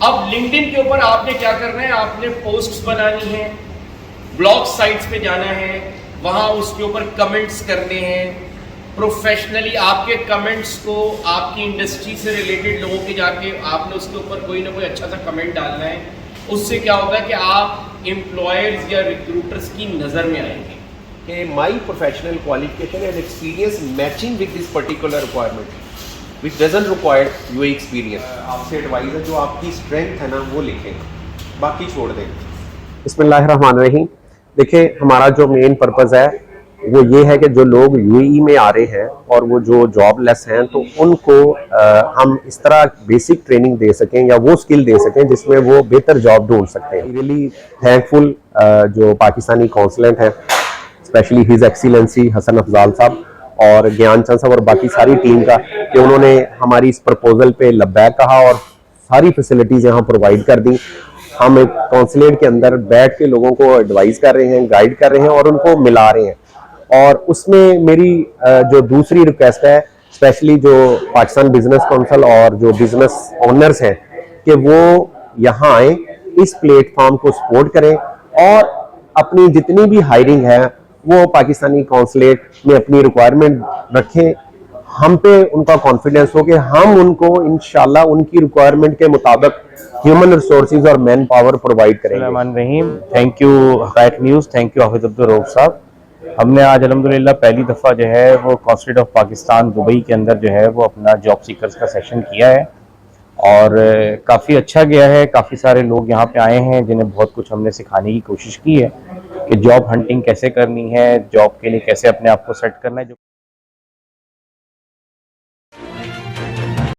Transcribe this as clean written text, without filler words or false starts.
अब लिंक्डइन के ऊपर आपने क्या करना है, आपने पोस्ट्स बनानी है, ब्लॉग साइट्स पे जाना है, वहां उसके ऊपर कमेंट्स करने हैं, प्रोफेशनली आपके कमेंट्स को आपकी इंडस्ट्री से रिलेटेड लोगों के जाके आपने उसके ऊपर कोई ना कोई अच्छा सा कमेंट डालना है। उससे क्या होगा कि आप एम्प्लॉयर्स या रिक्रूटर्स की नज़र में आएंगे कि my professional qualification and experience matching with this particular requirement which doesn't require you a experience. आपसे एडवाइस है, जो आपकी स्ट्रेंथ है ना वो लिखें, बाकी छोड़ दें। बिस्मिल्लाहिर्रहमानिर्रहीम। देखिए, हमारा जो मेन पर्पज़ है वो ये है कि जो लोग यूएई में आ रहे हैं और वो जो जॉबलेस हैं, तो उनको हम इस तरह बेसिक ट्रेनिंग दे सकें या वो स्किल दे सकें जिसमें वो बेहतर जॉब ढूंढ सकते हैं। रियली थैंकफुल जो पाकिस्तानी कॉन्सुलेट हैं, specially his excellency Hasan Afzal साहब और ज्ञानचंद साहब और बाकी सारी टीम का, कि उन्होंने हमारी इस प्रपोजल पे लब्बैक कहा और सारी फैसिलिटीज़ यहाँ प्रोवाइड कर दी। हम एक कॉन्सुलेट के अंदर बैठ के लोगों को एडवाइस कर रहे हैं, गाइड कर रहे हैं और उनको मिला रहे हैं। और उसमें मेरी जो दूसरी रिक्वेस्ट है, स्पेशली जो पाकिस्तान बिजनेस काउंसिल और जो बिजनेस ओनर्स हैं, कि वो यहाँ आए, इस प्लेटफॉर्म को सपोर्ट करें और अपनी जितनी भी हायरिंग है वो पाकिस्तानी कॉन्सुलेट में अपनी रिक्वायरमेंट रखें। हम पे उनका कॉन्फिडेंस हो कि हम उनको इंशाल्लाह उनकी रिक्वायरमेंट के मुताबिक ह्यूमन रिसोर्सेज और मैन पावर प्रोवाइड करेंगे। Thank you Hakayat news, thank you Hafiz Abdul Rauf Sahab. हमने आज अल्हम्दुलिल्लाह पहली दफ़ा जो है वो कॉन्सुलेट ऑफ पाकिस्तान दुबई के अंदर जो है वो अपना जॉब सीकर्स का सेशन किया है और काफ़ी अच्छा गया है। काफ़ी सारे लोग यहाँ पे आए हैं जिन्हें बहुत कुछ हमने सिखाने की कोशिश की है कि जॉब हंटिंग कैसे करनी है, जॉब के लिए कैसे अपने आप को सेट करना है।